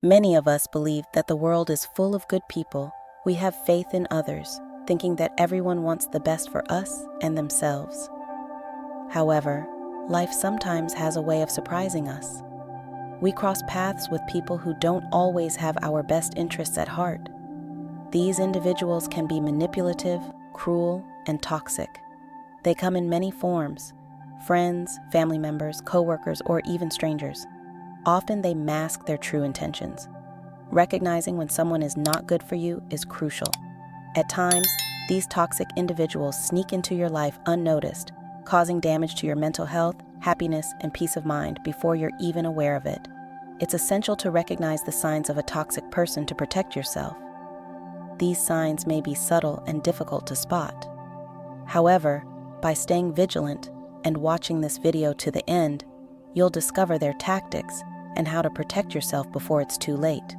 Many of us believe that the world is full of good people. We have faith in others, thinking that everyone wants the best for us and themselves. However, life sometimes has a way of surprising us. We cross paths with people who don't always have our best interests at heart. These individuals can be manipulative, cruel, and toxic. They come in many forms: friends, family members, coworkers, or even strangers. Often they mask their true intentions. Recognizing when someone is not good for you is crucial. At times, these toxic individuals sneak into your life unnoticed, causing damage to your mental health, happiness, and peace of mind before you're even aware of it. It's essential to recognize the signs of a toxic person to protect yourself. These signs may be subtle and difficult to spot. However, by staying vigilant and watching this video to the end, you'll discover their tactics and how to protect yourself before it's too late.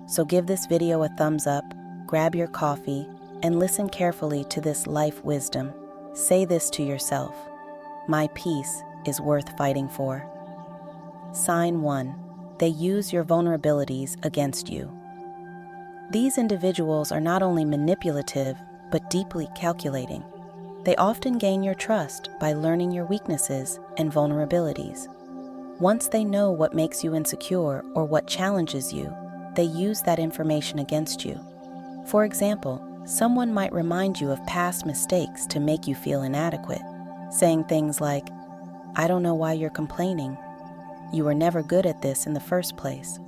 So give this video a thumbs up, grab your coffee, and listen carefully to this life wisdom. Say this to yourself: my peace is worth fighting for. Sign 1. They use your vulnerabilities against you. These individuals are not only manipulative, but deeply calculating. They often gain your trust by learning your weaknesses and vulnerabilities. Once they know what makes you insecure or what challenges you, they use that information against you. For example, someone might remind you of past mistakes to make you feel inadequate, saying things like, "I don't know why you're complaining. You were never good at this in the first place."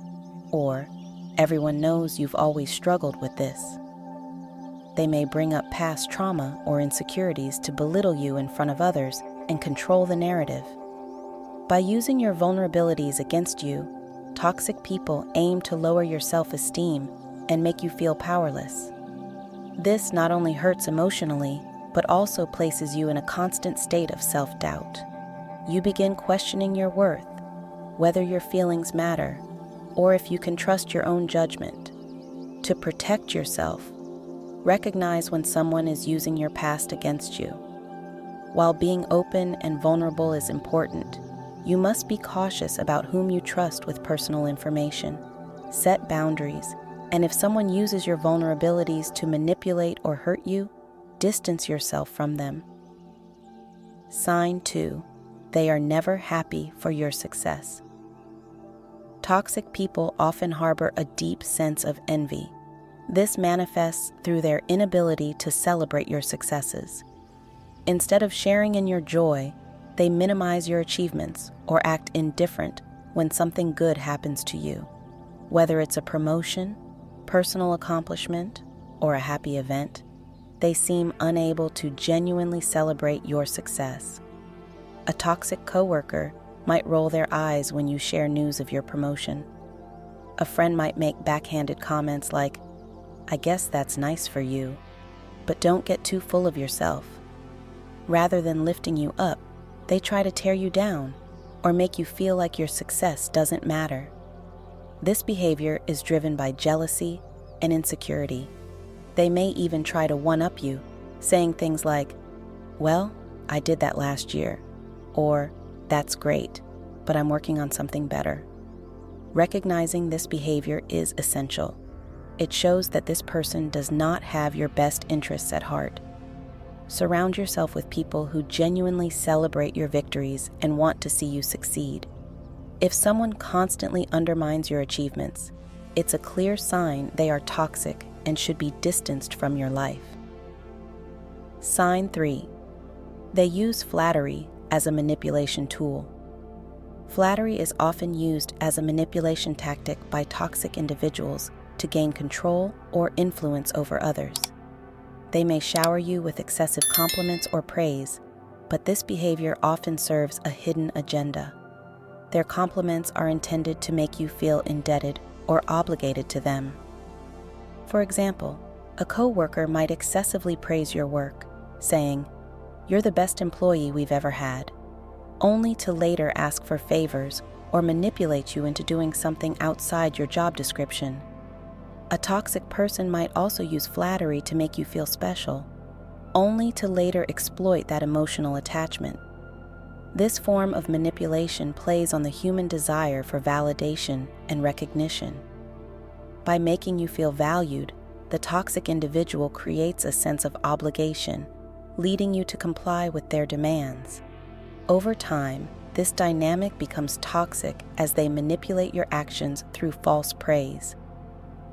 Or, "Everyone knows you've always struggled with this." They may bring up past trauma or insecurities to belittle you in front of others and control the narrative. By using your vulnerabilities against you, toxic people aim to lower your self-esteem and make you feel powerless. This not only hurts emotionally, but also places you in a constant state of self-doubt. You begin questioning your worth, whether your feelings matter, or if you can trust your own judgment. To protect yourself, recognize when someone is using your past against you. While being open and vulnerable is important, you must be cautious about whom you trust with personal information. Set boundaries, and if someone uses your vulnerabilities to manipulate or hurt you, distance yourself from them. Sign 2. They are never happy for your success. Toxic people often harbor a deep sense of envy. This manifests through their inability to celebrate your successes. Instead of sharing in your joy, they minimize your achievements or act indifferent when something good happens to you. Whether it's a promotion, personal accomplishment, or a happy event, they seem unable to genuinely celebrate your success. A toxic coworker might roll their eyes when you share news of your promotion. A friend might make backhanded comments like, "I guess that's nice for you," but don't get too full of yourself. Rather than lifting you up, they try to tear you down or make you feel like your success doesn't matter. This behavior is driven by jealousy and insecurity. They may even try to one-up you, saying things like, "Well, I did that last year," or "That's great, but I'm working on something better." Recognizing this behavior is essential. It shows that this person does not have your best interests at heart. Surround yourself with people who genuinely celebrate your victories and want to see you succeed. If someone constantly undermines your achievements, it's a clear sign they are toxic and should be distanced from your life. Sign 3. They use flattery as a manipulation tool. Flattery is often used as a manipulation tactic by toxic individuals to gain control or influence over others. They may shower you with excessive compliments or praise, but this behavior often serves a hidden agenda. Their compliments are intended to make you feel indebted or obligated to them. For example, a coworker might excessively praise your work, saying, "You're the best employee we've ever had," only to later ask for favors or manipulate you into doing something outside your job description. A toxic person might also use flattery to make you feel special, only to later exploit that emotional attachment. This form of manipulation plays on the human desire for validation and recognition. By making you feel valued, the toxic individual creates a sense of obligation, leading you to comply with their demands. Over time, this dynamic becomes toxic as they manipulate your actions through false praise.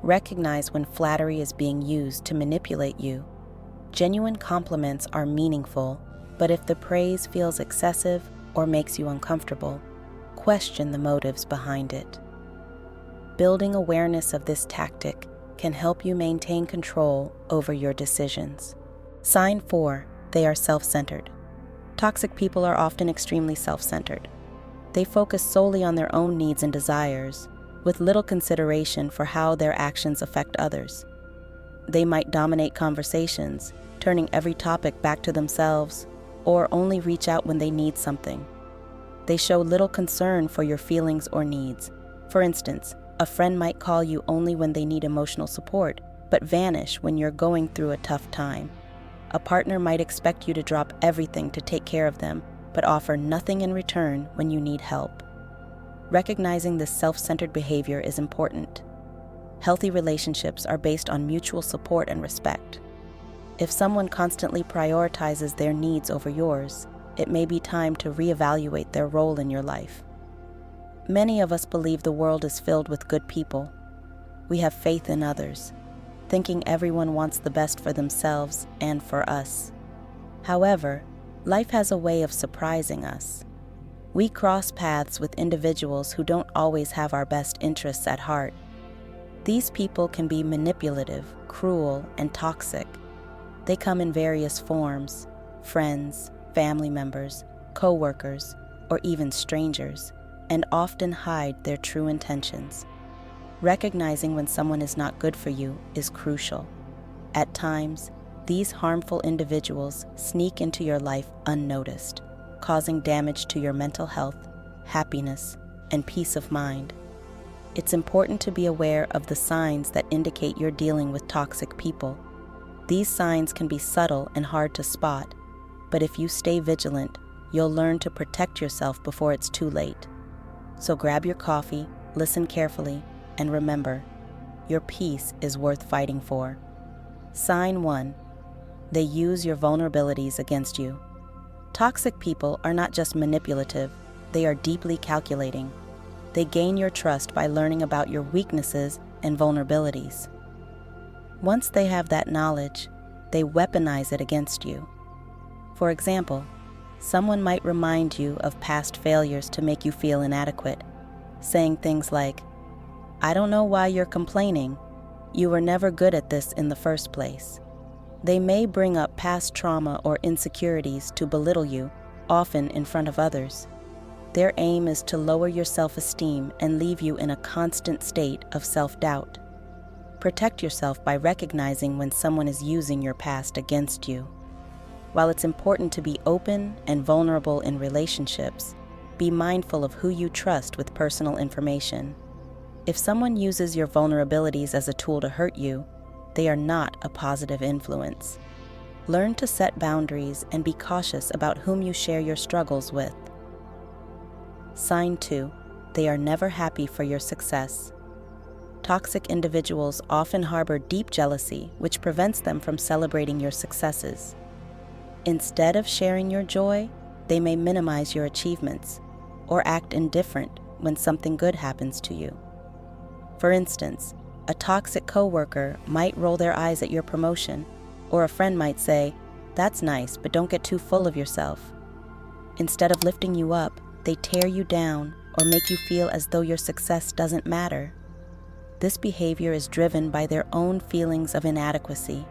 Recognize when flattery is being used to manipulate you. Genuine compliments are meaningful, but if the praise feels excessive or makes you uncomfortable, question the motives behind it. Building awareness of this tactic can help you maintain control over your decisions. Sign 4. They are self-centered. Toxic people are often extremely self-centered. They focus solely on their own needs and desires, with little consideration for how their actions affect others. They might dominate conversations, turning every topic back to themselves, or only reach out when they need something. They show little concern for your feelings or needs. For instance, a friend might call you only when they need emotional support, but vanish when you're going through a tough time. A partner might expect you to drop everything to take care of them, but offer nothing in return when you need help. Recognizing this self-centered behavior is important. Healthy relationships are based on mutual support and respect. If someone constantly prioritizes their needs over yours, it may be time to reevaluate their role in your life. Many of us believe the world is filled with good people. We have faith in others, thinking everyone wants the best for themselves and for us. However, life has a way of surprising us. We cross paths with individuals who don't always have our best interests at heart. These people can be manipulative, cruel, and toxic. They come in various forms: friends, family members, co-workers, or even strangers, and often hide their true intentions. Recognizing when someone is not good for you is crucial. At times, these harmful individuals sneak into your life unnoticed, causing damage to your mental health, happiness, and peace of mind. It's important to be aware of the signs that indicate you're dealing with toxic people. These signs can be subtle and hard to spot, but if you stay vigilant, you'll learn to protect yourself before it's too late. So grab your coffee, listen carefully, and remember, your peace is worth fighting for. Sign 1. They use your vulnerabilities against you. Toxic people are not just manipulative, they are deeply calculating. They gain your trust by learning about your weaknesses and vulnerabilities. Once they have that knowledge, they weaponize it against you. For example, someone might remind you of past failures to make you feel inadequate, saying things like, "I don't know why you're complaining. You were never good at this in the first place." They may bring up past trauma or insecurities to belittle you, often in front of others. Their aim is to lower your self-esteem and leave you in a constant state of self-doubt. Protect yourself by recognizing when someone is using your past against you. While it's important to be open and vulnerable in relationships, be mindful of who you trust with personal information. If someone uses your vulnerabilities as a tool to hurt you, they are not a positive influence. Learn to set boundaries and be cautious about whom you share your struggles with. Sign 2. They are never happy for your success. Toxic individuals often harbor deep jealousy, which prevents them from celebrating your successes. Instead of sharing your joy, they may minimize your achievements or act indifferent when something good happens to you. For instance, a toxic coworker might roll their eyes at your promotion, or a friend might say, "That's nice, but don't get too full of yourself." Instead of lifting you up, they tear you down or make you feel as though your success doesn't matter. This behavior is driven by their own feelings of inadequacy.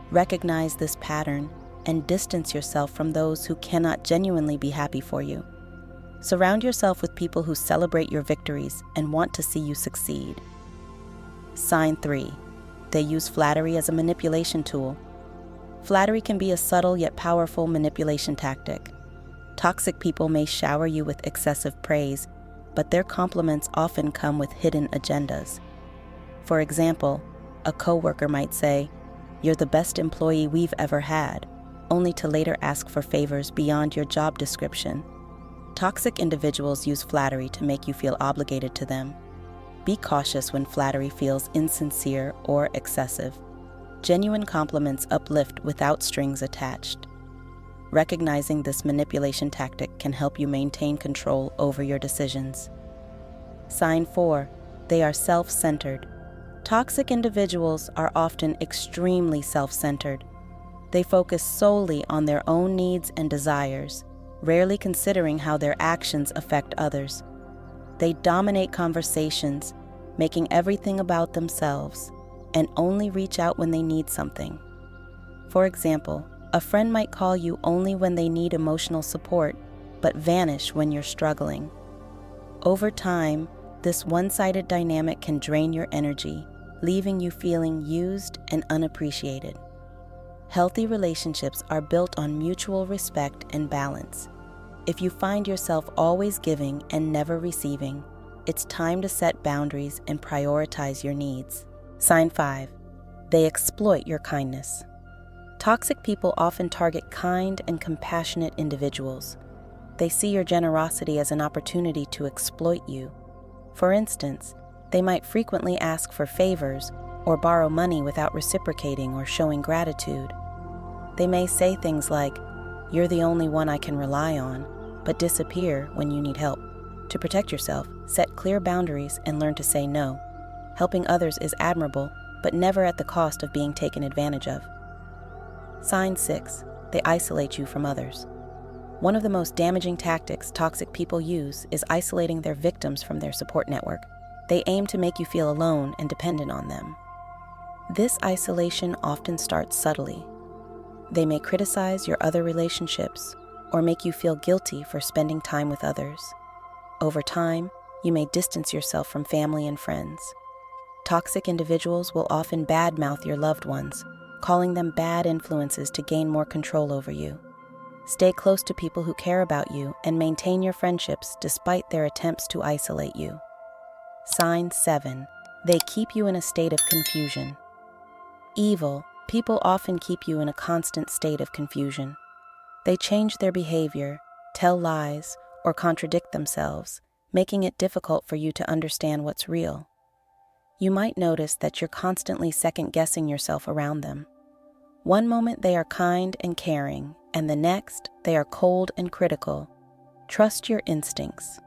Recognize this pattern and distance yourself from those who cannot genuinely be happy for you. Surround yourself with people who celebrate your victories and want to see you succeed. Sign 3. They use flattery as a manipulation tool. Flattery can be a subtle yet powerful manipulation tactic. Toxic people may shower you with excessive praise, but their compliments often come with hidden agendas. For example, a coworker might say, "You're the best employee we've ever had," only to later ask for favors beyond your job description. Toxic individuals use flattery to make you feel obligated to them. Be cautious when flattery feels insincere or excessive. Genuine compliments uplift without strings attached. Recognizing this manipulation tactic can help you maintain control over your decisions. Sign 4. They are self-centered. Toxic individuals are often extremely self-centered. They focus solely on their own needs and desires, rarely considering how their actions affect others. They dominate conversations, making everything about themselves, and only reach out when they need something. For example, a friend might call you only when they need emotional support, but vanish when you're struggling. Over time, this one-sided dynamic can drain your energy, leaving you feeling used and unappreciated. Healthy relationships are built on mutual respect and balance. If you find yourself always giving and never receiving, it's time to set boundaries and prioritize your needs. Sign 5. They exploit your kindness. Toxic people often target kind and compassionate individuals. They see your generosity as an opportunity to exploit you. For instance, they might frequently ask for favors or borrow money without reciprocating or showing gratitude. They may say things like, "You're the only one I can rely on," but disappear when you need help. To protect yourself, set clear boundaries and learn to say no. Helping others is admirable, but never at the cost of being taken advantage of. Sign 6. They isolate you from others. One of the most damaging tactics toxic people use is isolating their victims from their support network. They aim to make you feel alone and dependent on them. This isolation often starts subtly. They may criticize your other relationships or make you feel guilty for spending time with others. Over time, you may distance yourself from family and friends. Toxic individuals will often badmouth your loved ones, calling them bad influences to gain more control over you. Stay close to people who care about you and maintain your friendships despite their attempts to isolate you. Sign 7. They keep you in a state of confusion. Evil people often keep you in a constant state of confusion. They change their behavior, tell lies, or contradict themselves, making it difficult for you to understand what's real. You might notice that you're constantly second-guessing yourself around them. One moment they are kind and caring, and the next they are cold and critical. Trust your instincts.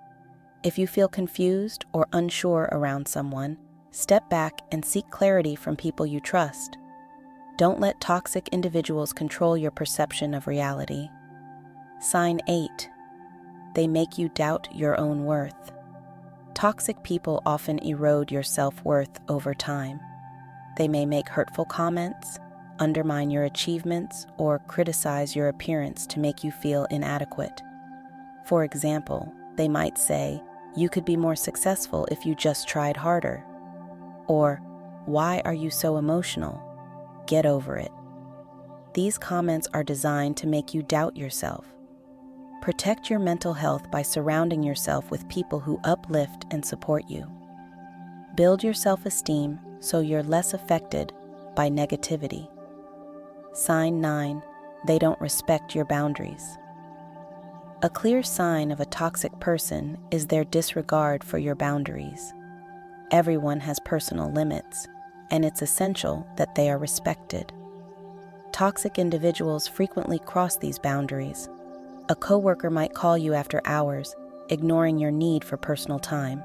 If you feel confused or unsure around someone, step back and seek clarity from people you trust. Don't let toxic individuals control your perception of reality. Sign 8. They make you doubt your own worth. Toxic people often erode your self-worth over time. They may make hurtful comments, undermine your achievements, or criticize your appearance to make you feel inadequate. For example, they might say, "You could be more successful if you just tried harder." Or, "Why are you so emotional? Get over it." These comments are designed to make you doubt yourself. Protect your mental health by surrounding yourself with people who uplift and support you. Build your self-esteem so you're less affected by negativity. Sign 9. They don't respect your boundaries. A clear sign of a toxic person is their disregard for your boundaries. Everyone has personal limits, and it's essential that they are respected. Toxic individuals frequently cross these boundaries. A coworker might call you after hours, ignoring your need for personal time.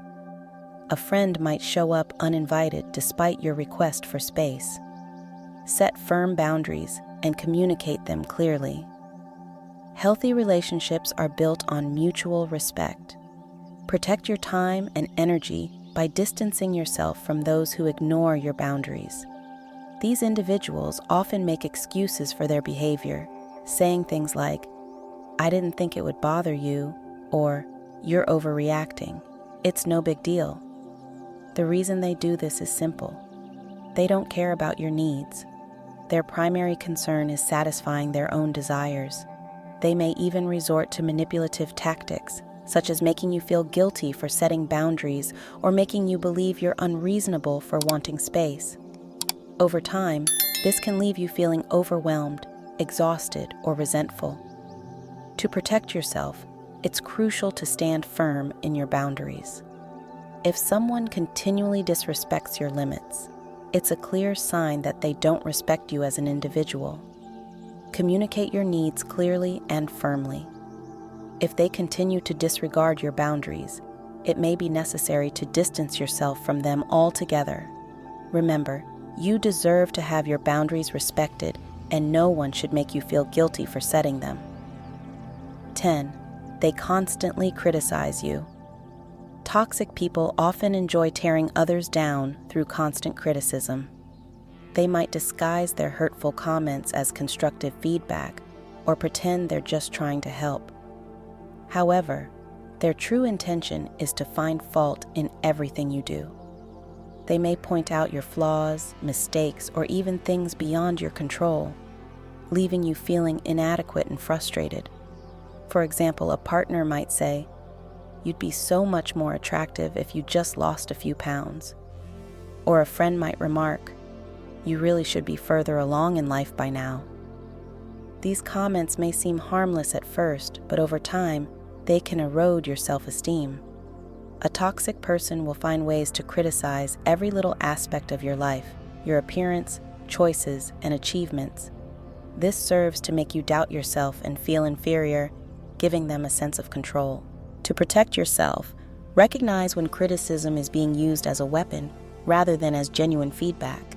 A friend might show up uninvited despite your request for space. Set firm boundaries and communicate them clearly. Healthy relationships are built on mutual respect. Protect your time and energy by distancing yourself from those who ignore your boundaries. These individuals often make excuses for their behavior, saying things like, "I didn't think it would bother you," or "You're overreacting. It's no big deal." The reason they do this is simple. They don't care about your needs. Their primary concern is satisfying their own desires. They may even resort to manipulative tactics, such as making you feel guilty for setting boundaries or making you believe you're unreasonable for wanting space. Over time, this can leave you feeling overwhelmed, exhausted, or resentful. To protect yourself, it's crucial to stand firm in your boundaries. If someone continually disrespects your limits, it's a clear sign that they don't respect you as an individual. Communicate your needs clearly and firmly. If they continue to disregard your boundaries, it may be necessary to distance yourself from them altogether. Remember, you deserve to have your boundaries respected, and no one should make you feel guilty for setting them. 10. They constantly criticize you. Toxic people often enjoy tearing others down through constant criticism. They might disguise their hurtful comments as constructive feedback or pretend they're just trying to help. However, their true intention is to find fault in everything you do. They may point out your flaws, mistakes, or even things beyond your control, leaving you feeling inadequate and frustrated. For example, a partner might say, "You'd be so much more attractive if you just lost a few pounds." Or a friend might remark, "You really should be further along in life by now." These comments may seem harmless at first, but over time, they can erode your self-esteem. A toxic person will find ways to criticize every little aspect of your life, your appearance, choices, and achievements. This serves to make you doubt yourself and feel inferior, giving them a sense of control. To protect yourself, recognize when criticism is being used as a weapon rather than as genuine feedback.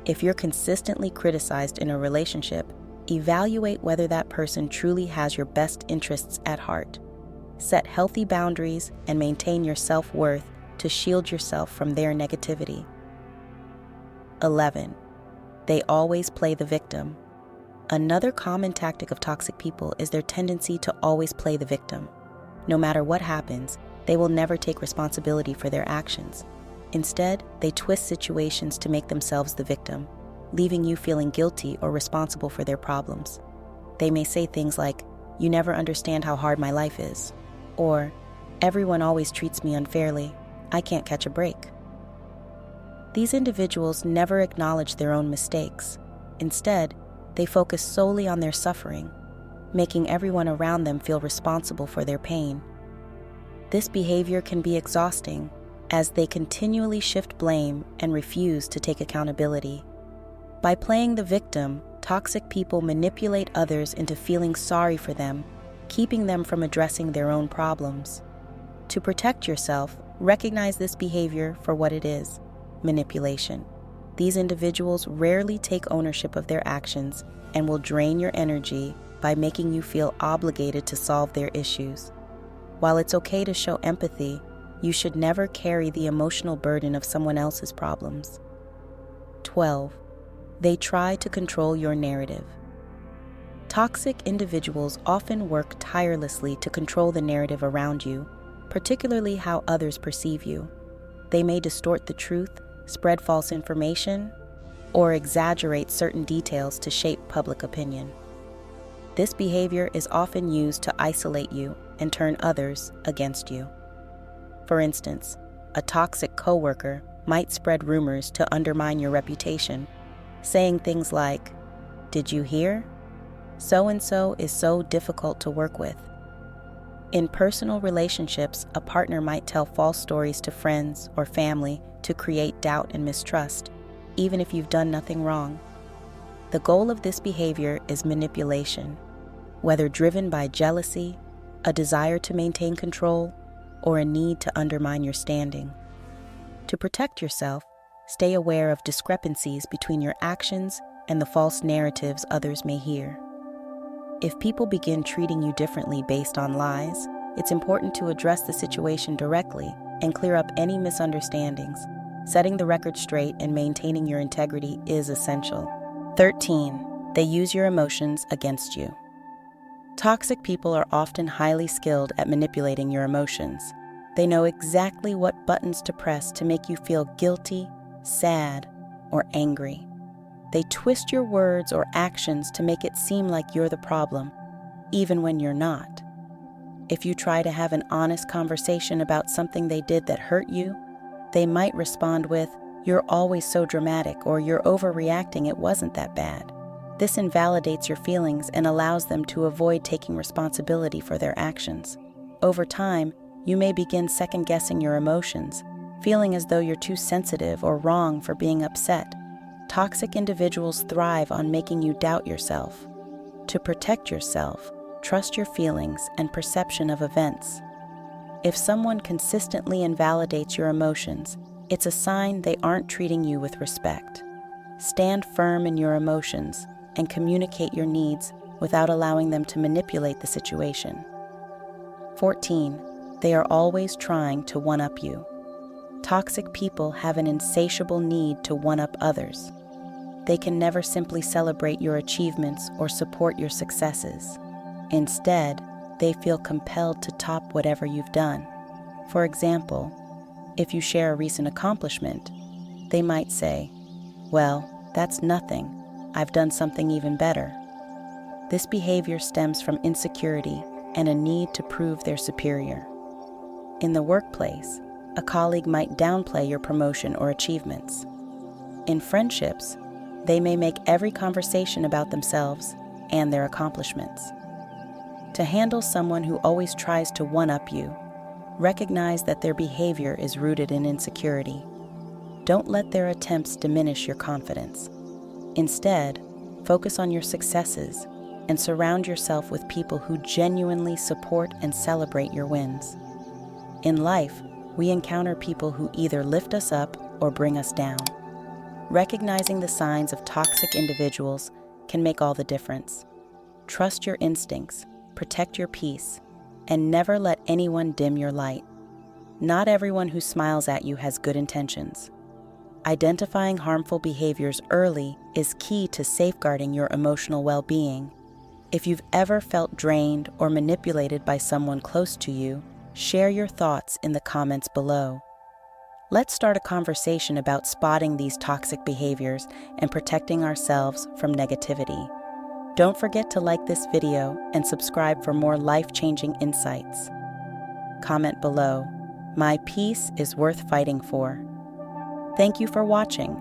If you're consistently criticized in a relationship, evaluate whether that person truly has your best interests at heart. Set healthy boundaries and maintain your self-worth to shield yourself from their negativity. 11. They always play the victim. Another common tactic of toxic people is their tendency to always play the victim. No matter what happens, they will never take responsibility for their actions. Instead, they twist situations to make themselves the victim, leaving you feeling guilty or responsible for their problems. They may say things like, "You never understand how hard my life is," or "Everyone always treats me unfairly. I can't catch a break." These individuals never acknowledge their own mistakes. Instead, they focus solely on their suffering, making everyone around them feel responsible for their pain. This behavior can be exhausting, as they continually shift blame and refuse to take accountability. By playing the victim, toxic people manipulate others into feeling sorry for them, keeping them from addressing their own problems. To protect yourself, recognize this behavior for what it is: manipulation. These individuals rarely take ownership of their actions and will drain your energy by making you feel obligated to solve their issues. While it's okay to show empathy, you should never carry the emotional burden of someone else's problems. 12. They try to control your narrative. Toxic individuals often work tirelessly to control the narrative around you, particularly how others perceive you. They may distort the truth, spread false information, or exaggerate certain details to shape public opinion. This behavior is often used to isolate you and turn others against you. For instance, a toxic coworker might spread rumors to undermine your reputation, saying things like, "Did you hear? So-and-so is so difficult to work with." In personal relationships, a partner might tell false stories to friends or family to create doubt and mistrust, even if you've done nothing wrong. The goal of this behavior is manipulation, whether driven by jealousy, a desire to maintain control, or a need to undermine your standing. To protect yourself, stay aware of discrepancies between your actions and the false narratives others may hear. If people begin treating you differently based on lies, it's important to address the situation directly and clear up any misunderstandings. Setting the record straight and maintaining your integrity is essential. 13. They use your emotions against you. Toxic people are often highly skilled at manipulating your emotions. They know exactly what buttons to press to make you feel guilty, sad, or angry. They twist your words or actions to make it seem like you're the problem, even when you're not. If you try to have an honest conversation about something they did that hurt you, they might respond with, "You're always so dramatic," or "You're overreacting, it wasn't that bad." This invalidates your feelings and allows them to avoid taking responsibility for their actions. Over time, you may begin second-guessing your emotions, feeling as though you're too sensitive or wrong for being upset. Toxic individuals thrive on making you doubt yourself. To protect yourself, trust your feelings and perception of events. If someone consistently invalidates your emotions, it's a sign they aren't treating you with respect. Stand firm in your emotions and communicate your needs without allowing them to manipulate the situation. 14. They are always trying to one-up you. Toxic people have an insatiable need to one-up others. They can never simply celebrate your achievements or support your successes. Instead, they feel compelled to top whatever you've done. For example, if you share a recent accomplishment, they might say, "Well, that's nothing. I've done something even better." This behavior stems from insecurity and a need to prove they're superior. In the workplace, a colleague might downplay your promotion or achievements. In friendships, they may make every conversation about themselves and their accomplishments. To handle someone who always tries to one-up you, recognize that their behavior is rooted in insecurity. Don't let their attempts diminish your confidence. Instead, focus on your successes and surround yourself with people who genuinely support and celebrate your wins. In life, we encounter people who either lift us up or bring us down. Recognizing the signs of toxic individuals can make all the difference. Trust your instincts, protect your peace, and never let anyone dim your light. Not everyone who smiles at you has good intentions. Identifying harmful behaviors early is key to safeguarding your emotional well-being. If you've ever felt drained or manipulated by someone close to you, share your thoughts in the comments below. Let's start a conversation about spotting these toxic behaviors and protecting ourselves from negativity. Don't forget to like this video and subscribe for more life-changing insights. Comment below, "My peace is worth fighting for." Thank you for watching.